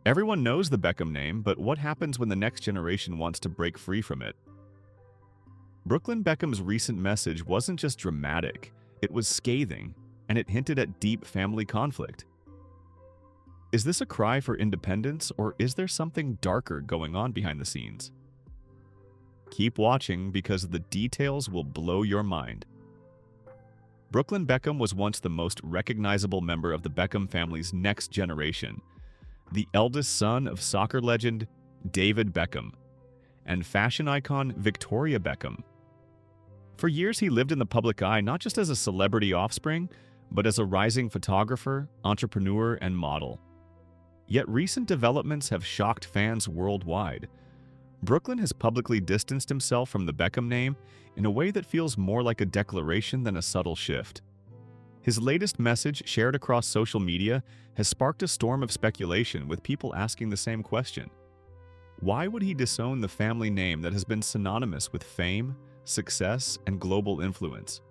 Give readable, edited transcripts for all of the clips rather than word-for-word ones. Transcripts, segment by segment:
Everyone knows the Beckham name, but what happens when the next generation wants to break free from it? Brooklyn Beckham's recent message wasn't just dramatic, it was scathing, and it hinted at deep family conflict. Is this a cry for independence, or is there something darker going on behind the scenes? Keep watching because the details will blow your mind. Brooklyn Beckham was once the most recognizable member of the Beckham family's next generation, the eldest son of soccer legend David Beckham and fashion icon Victoria Beckham. For years, he lived in the public eye not just as a celebrity offspring, but as a rising photographer, entrepreneur, and model. Yet recent developments have shocked fans worldwide. Brooklyn has publicly distanced himself from the Beckham name in a way that feels more like a declaration than a subtle shift. His latest message, shared across social media, has sparked a storm of speculation, with people asking the same question. Why would he disown the family name that has been synonymous with fame, success, and global influence?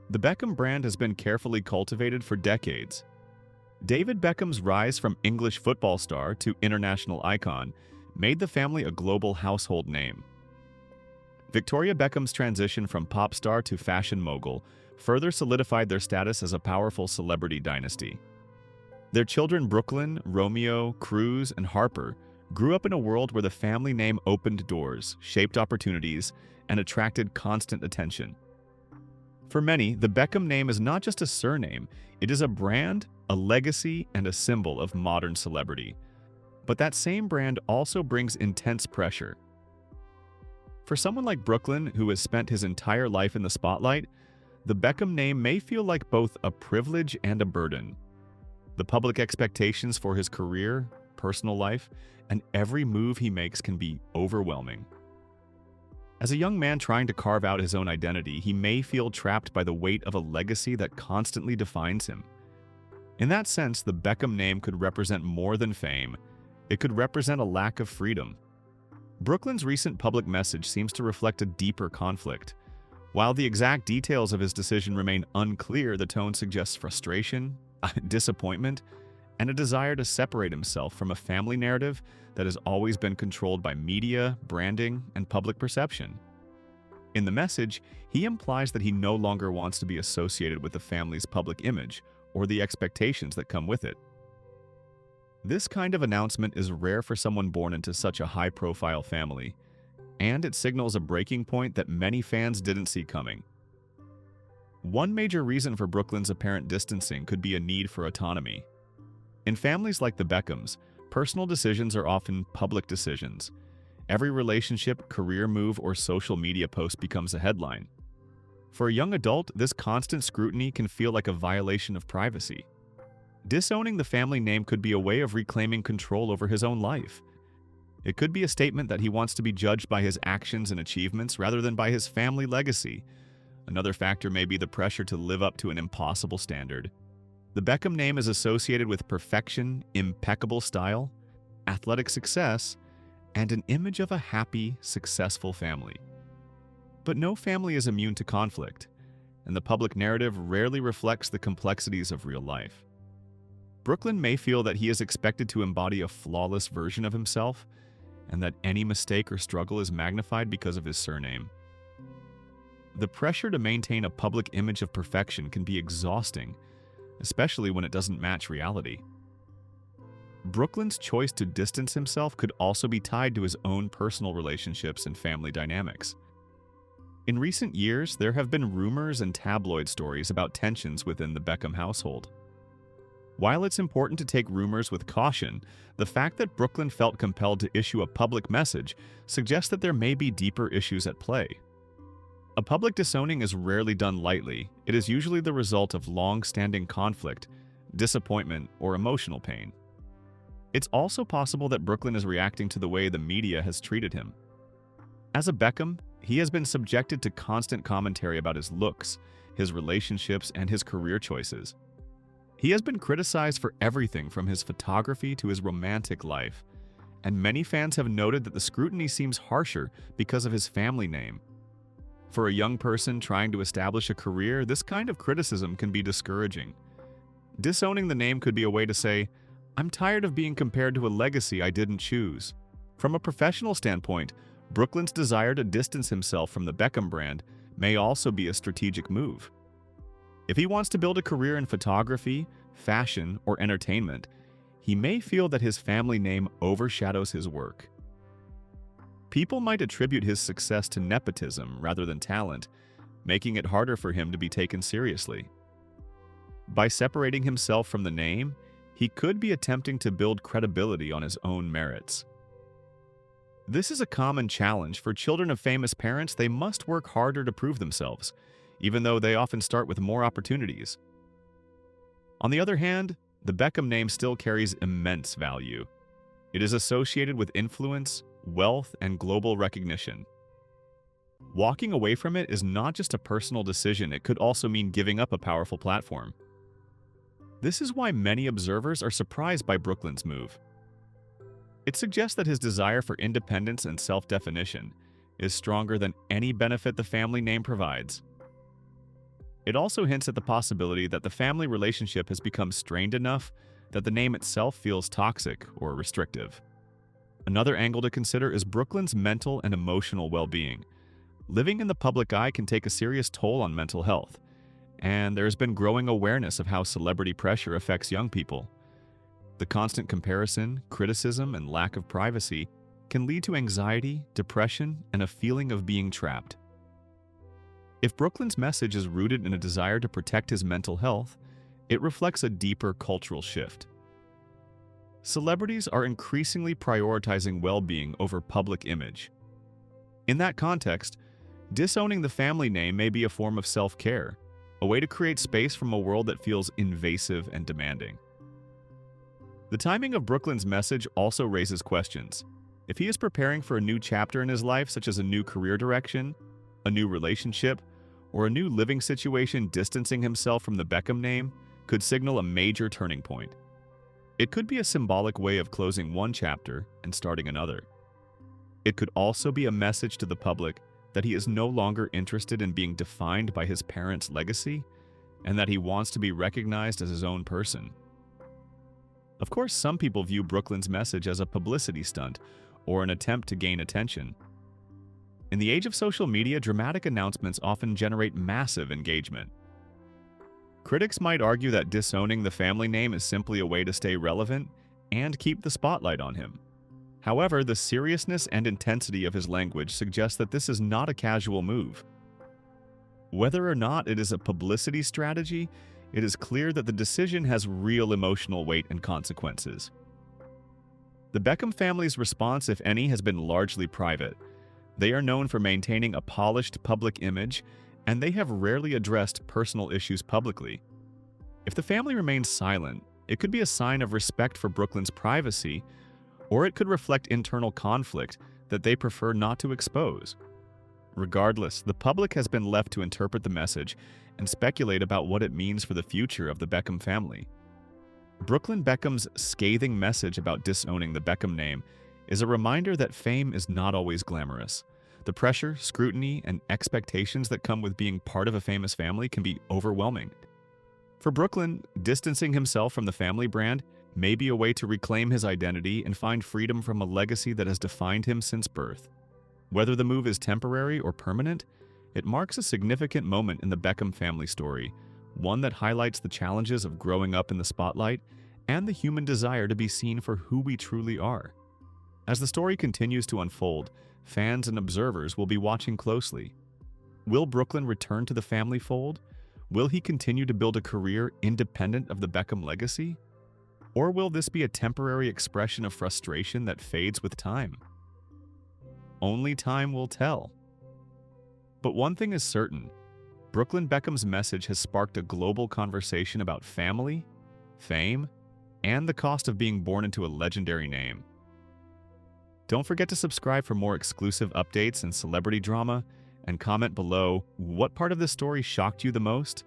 The Beckham brand has been carefully cultivated for decades. David Beckham's rise from English football star to international icon made the family a global household name. Victoria Beckham's transition from pop star to fashion mogul further solidified their status as a powerful celebrity dynasty. Their children Brooklyn, Romeo, Cruz, and Harper grew up in a world where the family name opened doors, shaped opportunities, and attracted constant attention. For many, the Beckham name is not just a surname, it is a brand, a legacy, and a symbol of modern celebrity. But that same brand also brings intense pressure. For someone like Brooklyn, who has spent his entire life in the spotlight, the Beckham name may feel like both a privilege and a burden. The public expectations for his career, personal life, and every move he makes can be overwhelming. As a young man trying to carve out his own identity, he may feel trapped by the weight of a legacy that constantly defines him. In that sense, the Beckham name could represent more than fame. It could represent a lack of freedom. Brooklyn's recent public message seems to reflect a deeper conflict. While the exact details of his decision remain unclear, the tone suggests frustration, disappointment, and a desire to separate himself from a family narrative that has always been controlled by media, branding, and public perception. In the message, he implies that he no longer wants to be associated with the family's public image or the expectations that come with it. This kind of announcement is rare for someone born into such a high-profile family, and it signals a breaking point that many fans didn't see coming. One major reason for Brooklyn's apparent distancing could be a need for autonomy. In families like the Beckhams, personal decisions are often public decisions. Every relationship, career move, or social media post becomes a headline. For a young adult, this constant scrutiny can feel like a violation of privacy. Disowning the family name could be a way of reclaiming control over his own life. It could be a statement that he wants to be judged by his actions and achievements rather than by his family legacy. Another factor may be the pressure to live up to an impossible standard. The Beckham name is associated with perfection, impeccable style, athletic success, and an image of a happy, successful family. But no family is immune to conflict, and the public narrative rarely reflects the complexities of real life. Brooklyn may feel that he is expected to embody a flawless version of himself, and that any mistake or struggle is magnified because of his surname. The pressure to maintain a public image of perfection can be exhausting, especially when it doesn't match reality. Brooklyn's choice to distance himself could also be tied to his own personal relationships and family dynamics. In recent years, there have been rumors and tabloid stories about tensions within the Beckham household. While it's important to take rumors with caution, the fact that Brooklyn felt compelled to issue a public message suggests that there may be deeper issues at play. A public disowning is rarely done lightly. It is usually the result of long-standing conflict, disappointment, or emotional pain. It's also possible that Brooklyn is reacting to the way the media has treated him. As a Beckham, he has been subjected to constant commentary about his looks, his relationships, and his career choices. He has been criticized for everything from his photography to his romantic life, and many fans have noted that the scrutiny seems harsher because of his family name. For a young person trying to establish a career, this kind of criticism can be discouraging. Disowning the name could be a way to say, "I'm tired of being compared to a legacy I didn't choose." From a professional standpoint, Brooklyn's desire to distance himself from the Beckham brand may also be a strategic move. If he wants to build a career in photography, fashion, or entertainment, he may feel that his family name overshadows his work. People might attribute his success to nepotism rather than talent, making it harder for him to be taken seriously. By separating himself from the name, he could be attempting to build credibility on his own merits. This is a common challenge for children of famous parents. They must work harder to prove themselves, even though they often start with more opportunities. On the other hand, the Beckham name still carries immense value. It is associated with influence, wealth, and global recognition. Walking away from it is not just a personal decision, it could also mean giving up a powerful platform. This is why many observers are surprised by Brooklyn's move. It suggests that his desire for independence and self-definition is stronger than any benefit the family name provides. It also hints at the possibility that the family relationship has become strained enough that the name itself feels toxic or restrictive. Another angle to consider is Brooklyn's mental and emotional well-being. Living in the public eye can take a serious toll on mental health, and there's been growing awareness of how celebrity pressure affects young people. The constant comparison, criticism, and lack of privacy can lead to anxiety, depression, and a feeling of being trapped. If Brooklyn's message is rooted in a desire to protect his mental health, it reflects a deeper cultural shift. Celebrities are increasingly prioritizing well-being over public image. In that context, disowning the family name may be a form of self-care, a way to create space from a world that feels invasive and demanding. The timing of Brooklyn's message also raises questions. If he is preparing for a new chapter in his life, such as a new career direction, a new relationship, or a new living situation, distancing himself from the Beckham name could signal a major turning point. It could be a symbolic way of closing one chapter and starting another. It could also be a message to the public that he is no longer interested in being defined by his parents' legacy and that he wants to be recognized as his own person. Of course, some people view Brooklyn's message as a publicity stunt or an attempt to gain attention. In the age of social media, dramatic announcements often generate massive engagement. Critics might argue that disowning the family name is simply a way to stay relevant and keep the spotlight on him. However, the seriousness and intensity of his language suggests that this is not a casual move. Whether or not it is a publicity strategy, it is clear that the decision has real emotional weight and consequences. The Beckham family's response, if any, has been largely private. They are known for maintaining a polished public image, and they have rarely addressed personal issues publicly. If the family remains silent, it could be a sign of respect for Brooklyn's privacy, or it could reflect internal conflict that they prefer not to expose. Regardless, the public has been left to interpret the message and speculate about what it means for the future of the Beckham family. Brooklyn Beckham's scathing message about disowning the Beckham name is a reminder that fame is not always glamorous. The pressure, scrutiny, and expectations that come with being part of a famous family can be overwhelming. For Brooklyn, distancing himself from the family brand may be a way to reclaim his identity and find freedom from a legacy that has defined him since birth. Whether the move is temporary or permanent, it marks a significant moment in the Beckham family story, one that highlights the challenges of growing up in the spotlight and the human desire to be seen for who we truly are. As the story continues to unfold, fans and observers will be watching closely. Will Brooklyn return to the family fold? Will he continue to build a career independent of the Beckham legacy? Or will this be a temporary expression of frustration that fades with time? Only time will tell. But one thing is certain, Brooklyn Beckham's message has sparked a global conversation about family, fame, and the cost of being born into a legendary name. Don't forget to subscribe for more exclusive updates and celebrity drama, and comment below what part of this story shocked you the most.